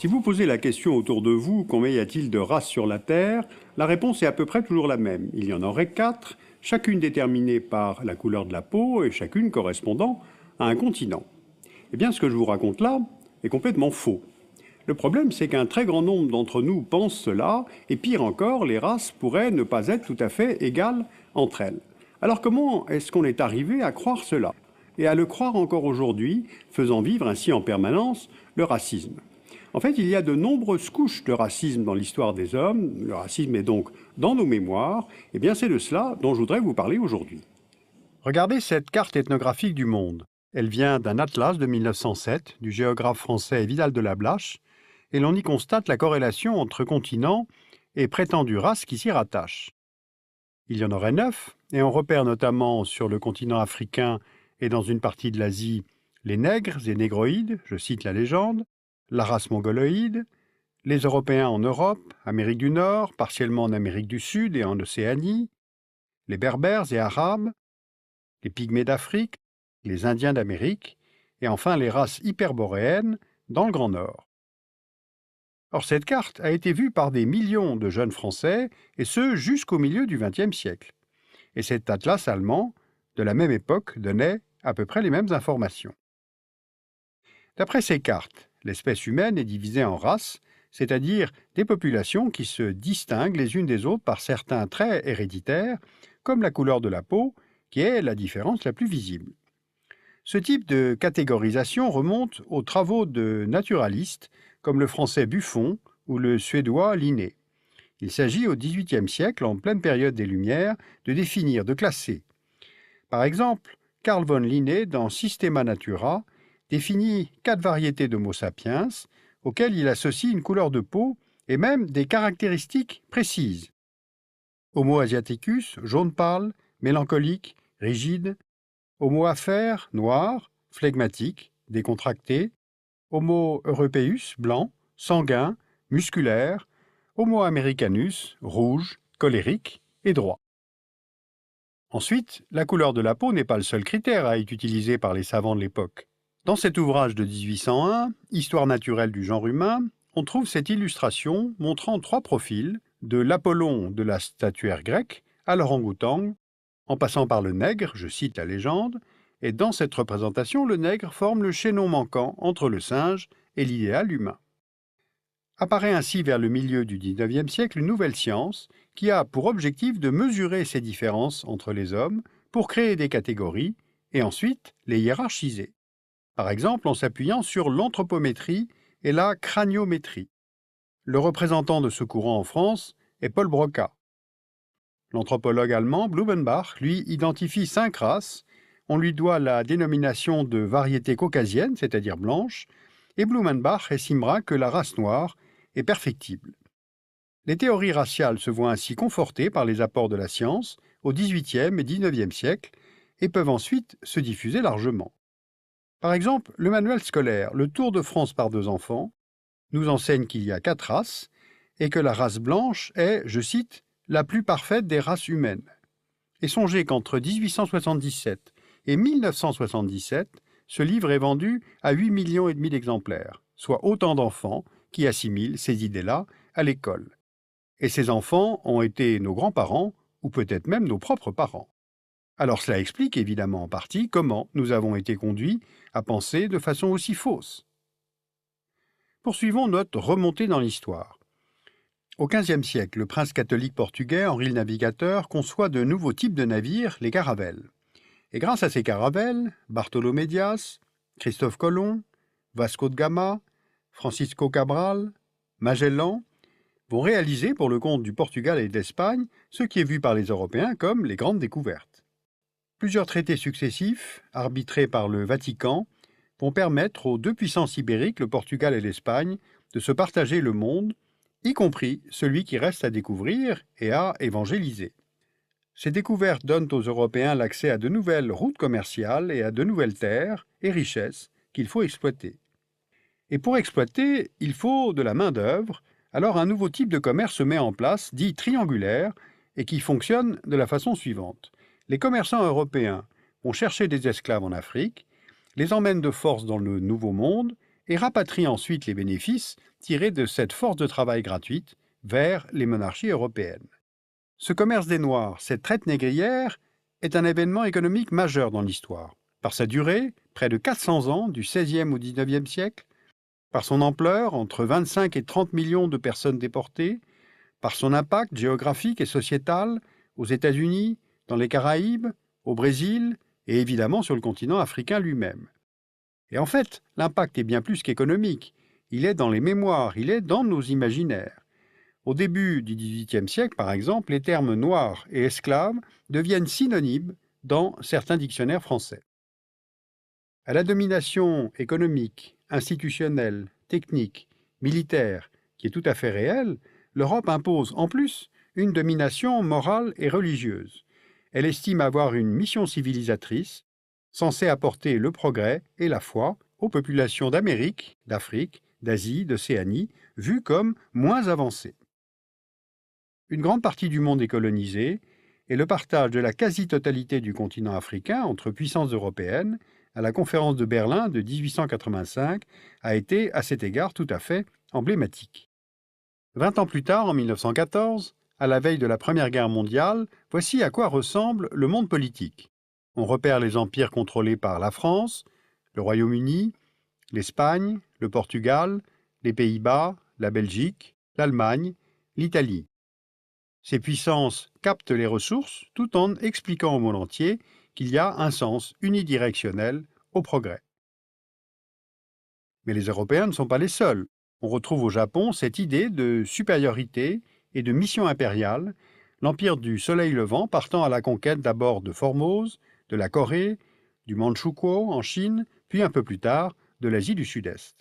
Si vous posez la question autour de vous, combien y a-t-il de races sur la Terre, la réponse est à peu près toujours la même. Il y en aurait 4, chacune déterminée par la couleur de la peau et chacune correspondant à un continent. Eh bien, ce que je vous raconte là est complètement faux. Le problème, c'est qu'un très grand nombre d'entre nous pensent cela, et pire encore, les races pourraient ne pas être tout à fait égales entre elles. Alors comment est-ce qu'on est arrivé à croire cela, et à le croire encore aujourd'hui, faisant vivre ainsi en permanence le racisme? En fait, il y a de nombreuses couches de racisme dans l'histoire des hommes. Le racisme est donc dans nos mémoires. Et bien, c'est de cela dont je voudrais vous parler aujourd'hui. Regardez cette carte ethnographique du monde. Elle vient d'un atlas de 1907 du géographe français Vidal de Lablache, et l'on y constate la corrélation entre continents et prétendues races qui s'y rattachent. Il y en aurait 9, et on repère notamment sur le continent africain et dans une partie de l'Asie les nègres et négroïdes, je cite la légende, la race mongoloïde, les Européens en Europe, Amérique du Nord, partiellement en Amérique du Sud et en Océanie, les Berbères et Arabes, les Pygmées d'Afrique, les Indiens d'Amérique, et enfin les races hyperboréennes dans le Grand Nord. Or, cette carte a été vue par des millions de jeunes Français, et ce jusqu'au milieu du XXe siècle. Et cet atlas allemand, de la même époque, donnait à peu près les mêmes informations. D'après ces cartes, l'espèce humaine est divisée en races, c'est-à-dire des populations qui se distinguent les unes des autres par certains traits héréditaires, comme la couleur de la peau, qui est la différence la plus visible. Ce type de catégorisation remonte aux travaux de naturalistes comme le français Buffon ou le suédois Linné. Il s'agit au XVIIIe siècle, en pleine période des Lumières, de définir, de classer. Par exemple, Carl von Linné, dans Systema Natura, définit 4 variétés d'Homo sapiens, auxquelles il associe une couleur de peau et même des caractéristiques précises. Homo asiaticus, jaune pâle, mélancolique, rigide. Homo afer, noir, flegmatique, décontracté. Homo europaeus, blanc, sanguin, musculaire. Homo americanus, rouge, colérique et droit. Ensuite, la couleur de la peau n'est pas le seul critère à être utilisé par les savants de l'époque. Dans cet ouvrage de 1801, Histoire naturelle du genre humain, on trouve cette illustration montrant 3 profils, de l'Apollon de la statuaire grecque à l'orang-outang, en passant par le nègre, je cite la légende, et dans cette représentation, le nègre forme le chaînon manquant entre le singe et l'idéal humain. Apparaît ainsi vers le milieu du XIXe siècle une nouvelle science qui a pour objectif de mesurer ces différences entre les hommes pour créer des catégories et ensuite les hiérarchiser. Par exemple en s'appuyant sur l'anthropométrie et la craniométrie. Le représentant de ce courant en France est Paul Broca. L'anthropologue allemand Blumenbach, lui, identifie 5 races. On lui doit la dénomination de variété caucasienne, c'est-à-dire blanche, et Blumenbach estimera que la race noire est perfectible. Les théories raciales se voient ainsi confortées par les apports de la science au XVIIIe et XIXe siècle et peuvent ensuite se diffuser largement. Par exemple, le manuel scolaire Le Tour de France par 2 enfants nous enseigne qu'il y a 4 races et que la race blanche est, je cite, la plus parfaite des races humaines. Et songez qu'entre 1877 et 1977, ce livre est vendu à 8,5 millions d'exemplaires, soit autant d'enfants qui assimilent ces idées-là à l'école. Et ces enfants ont été nos grands-parents, ou peut-être même nos propres parents. Alors cela explique évidemment en partie comment nous avons été conduits à penser de façon aussi fausse. Poursuivons notre remontée dans l'histoire. Au XVe siècle, le prince catholique portugais Henri le Navigateur conçoit de nouveaux types de navires, les caravelles. Et grâce à ces caravelles, Bartolomé Dias, Christophe Colomb, Vasco de Gama, Francisco Cabral, Magellan vont réaliser pour le compte du Portugal et de l'Espagne ce qui est vu par les Européens comme les grandes découvertes. Plusieurs traités successifs, arbitrés par le Vatican, vont permettre aux 2 puissances ibériques, le Portugal et l'Espagne, de se partager le monde, y compris celui qui reste à découvrir et à évangéliser. Ces découvertes donnent aux Européens l'accès à de nouvelles routes commerciales et à de nouvelles terres et richesses qu'il faut exploiter. Et pour exploiter, il faut de la main-d'œuvre, alors un nouveau type de commerce se met en place, dit triangulaire, et qui fonctionne de la façon suivante. Les commerçants européens vont chercher des esclaves en Afrique, les emmènent de force dans le Nouveau Monde et rapatrie ensuite les bénéfices tirés de cette force de travail gratuite vers les monarchies européennes. Ce commerce des Noirs, cette traite négrière, est un événement économique majeur dans l'histoire. Par sa durée, près de 400 ans, du XVIe au XIXe siècle, par son ampleur, entre 25 et 30 millions de personnes déportées, par son impact géographique et sociétal aux États-Unis, dans les Caraïbes, au Brésil et évidemment sur le continent africain lui-même. Et en fait, l'impact est bien plus qu'économique. Il est dans les mémoires, il est dans nos imaginaires. Au début du XVIIIe siècle, par exemple, les termes noirs et esclaves deviennent synonymes dans certains dictionnaires français. À la domination économique, institutionnelle, technique, militaire, qui est tout à fait réelle, l'Europe impose en plus une domination morale et religieuse. Elle estime avoir une mission civilisatrice, censée apporter le progrès et la foi aux populations d'Amérique, d'Afrique, d'Asie, d'Océanie, vues comme moins avancées. Une grande partie du monde est colonisée, et le partage de la quasi-totalité du continent africain entre puissances européennes à la conférence de Berlin de 1885 a été, à cet égard, tout à fait emblématique. 20 ans plus tard, en 1914, à la veille de la Première Guerre mondiale, voici à quoi ressemble le monde politique. On repère les empires contrôlés par la France, le Royaume-Uni, l'Espagne, le Portugal, les Pays-Bas, la Belgique, l'Allemagne, l'Italie. Ces puissances captent les ressources tout en expliquant au monde entier qu'il y a un sens unidirectionnel au progrès. Mais les Européens ne sont pas les seuls. On retrouve au Japon cette idée de supériorité et de mission impériale, l'empire du soleil levant partant à la conquête d'abord de Formose, de la Corée, du Manchukuo en Chine, puis un peu plus tard de l'Asie du Sud-Est.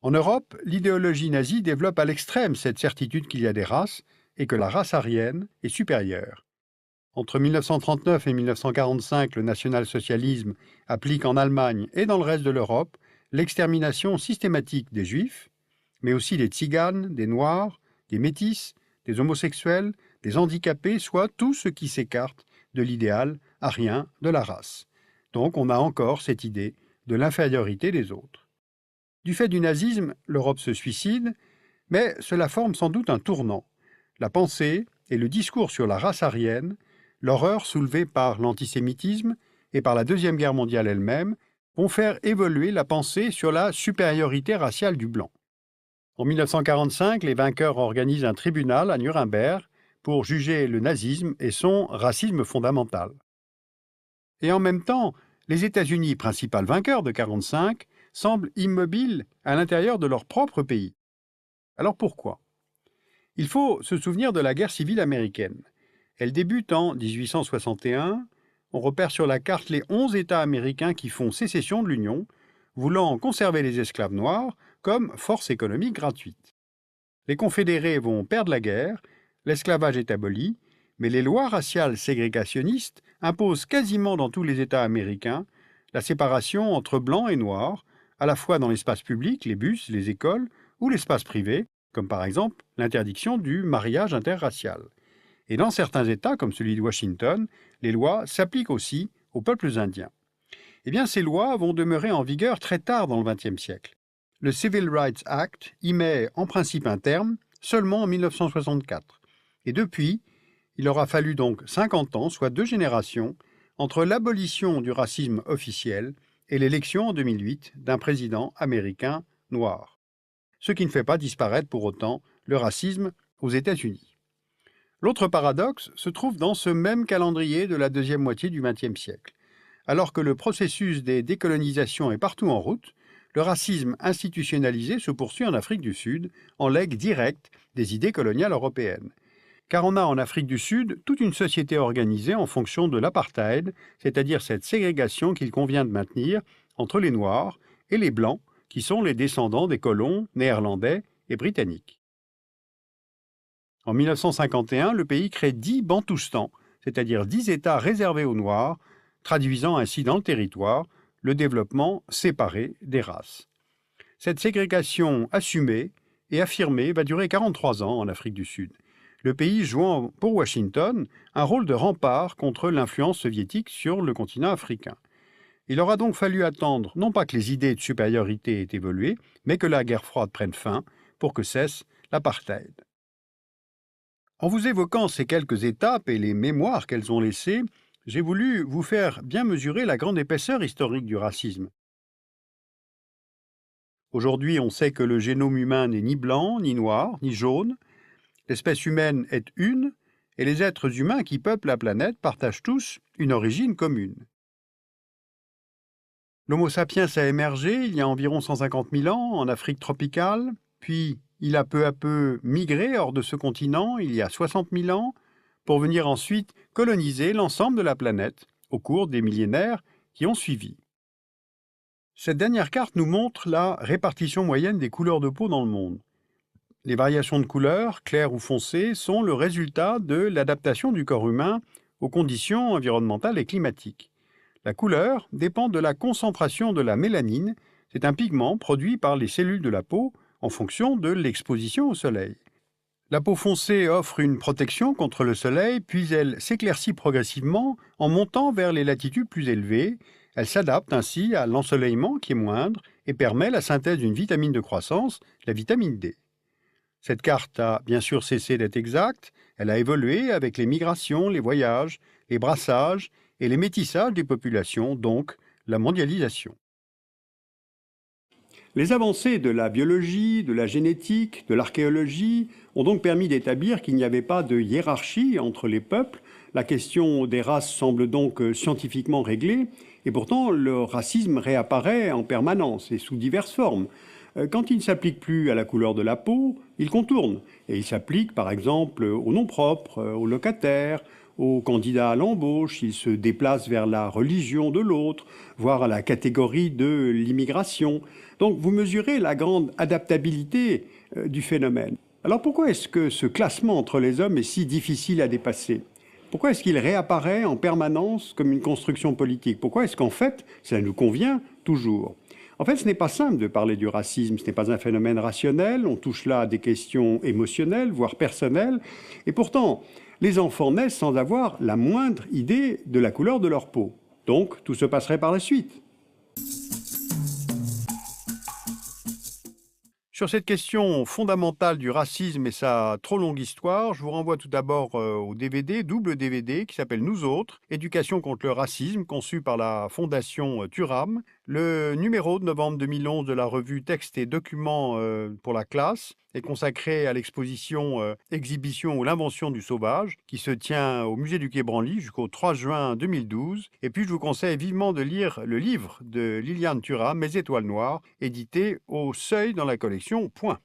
En Europe, l'idéologie nazie développe à l'extrême cette certitude qu'il y a des races et que la race aryenne est supérieure. Entre 1939 et 1945, le national-socialisme applique en Allemagne et dans le reste de l'Europe l'extermination systématique des Juifs, mais aussi des Tziganes, des Noirs, des Métis, des homosexuels, des handicapés, soit tout ce qui s'écarte de l'idéal aryen de la race. Donc on a encore cette idée de l'infériorité des autres. Du fait du nazisme, l'Europe se suicide, mais cela forme sans doute un tournant. La pensée et le discours sur la race aryenne, l'horreur soulevée par l'antisémitisme et par la Deuxième Guerre mondiale elle-même, vont faire évoluer la pensée sur la supériorité raciale du blanc. En 1945, les vainqueurs organisent un tribunal à Nuremberg pour juger le nazisme et son racisme fondamental. Et en même temps, les États-Unis, principal vainqueur de 1945, semblent immobiles à l'intérieur de leur propre pays. Alors pourquoi? Il faut se souvenir de la guerre civile américaine. Elle débute en 1861. On repère sur la carte les 11 États américains qui font sécession de l'Union, voulant conserver les esclaves noirs comme force économique gratuite. Les confédérés vont perdre la guerre, l'esclavage est aboli, mais les lois raciales ségrégationnistes imposent quasiment dans tous les États américains la séparation entre blancs et noirs, à la fois dans l'espace public, les bus, les écoles, ou l'espace privé, comme par exemple l'interdiction du mariage interracial. Et dans certains États, comme celui de Washington, les lois s'appliquent aussi aux peuples indiens. Eh bien, ces lois vont demeurer en vigueur très tard dans le XXe siècle. Le Civil Rights Act y met en principe un terme seulement en 1964. Et depuis, il aura fallu donc 50 ans, soit 2 générations, entre l'abolition du racisme officiel et l'élection en 2008 d'un président américain noir. Ce qui ne fait pas disparaître pour autant le racisme aux États-Unis. L'autre paradoxe se trouve dans ce même calendrier de la deuxième moitié du XXe siècle. Alors que le processus des décolonisations est partout en route, le racisme institutionnalisé se poursuit en Afrique du Sud, en legs direct des idées coloniales européennes. Car on a en Afrique du Sud toute une société organisée en fonction de l'apartheid, c'est-à-dire cette ségrégation qu'il convient de maintenir entre les Noirs et les Blancs, qui sont les descendants des colons néerlandais et britanniques. En 1951, le pays crée 10 Bantoustans, c'est-à-dire 10 États réservés aux Noirs, traduisant ainsi dans le territoire le développement séparé des races. Cette ségrégation assumée et affirmée va durer 43 ans en Afrique du Sud, le pays jouant pour Washington un rôle de rempart contre l'influence soviétique sur le continent africain. Il aura donc fallu attendre, non pas que les idées de supériorité aient évolué, mais que la guerre froide prenne fin pour que cesse l'apartheid. En vous évoquant ces quelques étapes et les mémoires qu'elles ont laissées, j'ai voulu vous faire bien mesurer la grande épaisseur historique du racisme. Aujourd'hui, on sait que le génome humain n'est ni blanc, ni noir, ni jaune. L'espèce humaine est une, et les êtres humains qui peuplent la planète partagent tous une origine commune. L'Homo sapiens a émergé il y a environ 150 000 ans en Afrique tropicale, puis il a peu à peu migré hors de ce continent il y a 60 000 ans, pour venir ensuite coloniser l'ensemble de la planète au cours des millénaires qui ont suivi. Cette dernière carte nous montre la répartition moyenne des couleurs de peau dans le monde. Les variations de couleurs, claires ou foncées, sont le résultat de l'adaptation du corps humain aux conditions environnementales et climatiques. La couleur dépend de la concentration de la mélanine, c'est un pigment produit par les cellules de la peau en fonction de l'exposition au soleil. La peau foncée offre une protection contre le soleil, puis elle s'éclaircit progressivement en montant vers les latitudes plus élevées. Elle s'adapte ainsi à l'ensoleillement qui est moindre et permet la synthèse d'une vitamine de croissance, la vitamine D. Cette carte a bien sûr cessé d'être exacte, elle a évolué avec les migrations, les voyages, les brassages et les métissages des populations, donc la mondialisation. Les avancées de la biologie, de la génétique, de l'archéologie ont donc permis d'établir qu'il n'y avait pas de hiérarchie entre les peuples. La question des races semble donc scientifiquement réglée, et pourtant le racisme réapparaît en permanence et sous diverses formes. Quand il ne s'applique plus à la couleur de la peau, il contourne, et il s'applique par exemple aux noms propres, aux locataires, aux candidats à l'embauche, il se déplace vers la religion de l'autre, voire à la catégorie de l'immigration. Donc vous mesurez la grande adaptabilité du phénomène. Alors pourquoi est-ce que ce classement entre les hommes est si difficile à dépasser ? Pourquoi est-ce qu'il réapparaît en permanence comme une construction politique ? Pourquoi est-ce qu'en fait, ça nous convient toujours ? En fait, ce n'est pas simple de parler du racisme, ce n'est pas un phénomène rationnel, on touche là à des questions émotionnelles, voire personnelles, et pourtant, les enfants naissent sans avoir la moindre idée de la couleur de leur peau. Donc, tout se passerait par la suite. Sur cette question fondamentale du racisme et sa trop longue histoire, je vous renvoie tout d'abord au DVD, double DVD, qui s'appelle Nous autres, Éducation contre le racisme, conçu par la Fondation Thuram. Le numéro de novembre 2011 de la revue Textes et documents pour la classe est consacré à l'exposition Exhibition ou l'invention du sauvage, qui se tient au musée du Quai Branly jusqu'au 3 juin 2012. Et puis je vous conseille vivement de lire le livre de Liliane Thuram, Mes étoiles noires, édité au Seuil dans la collection Point.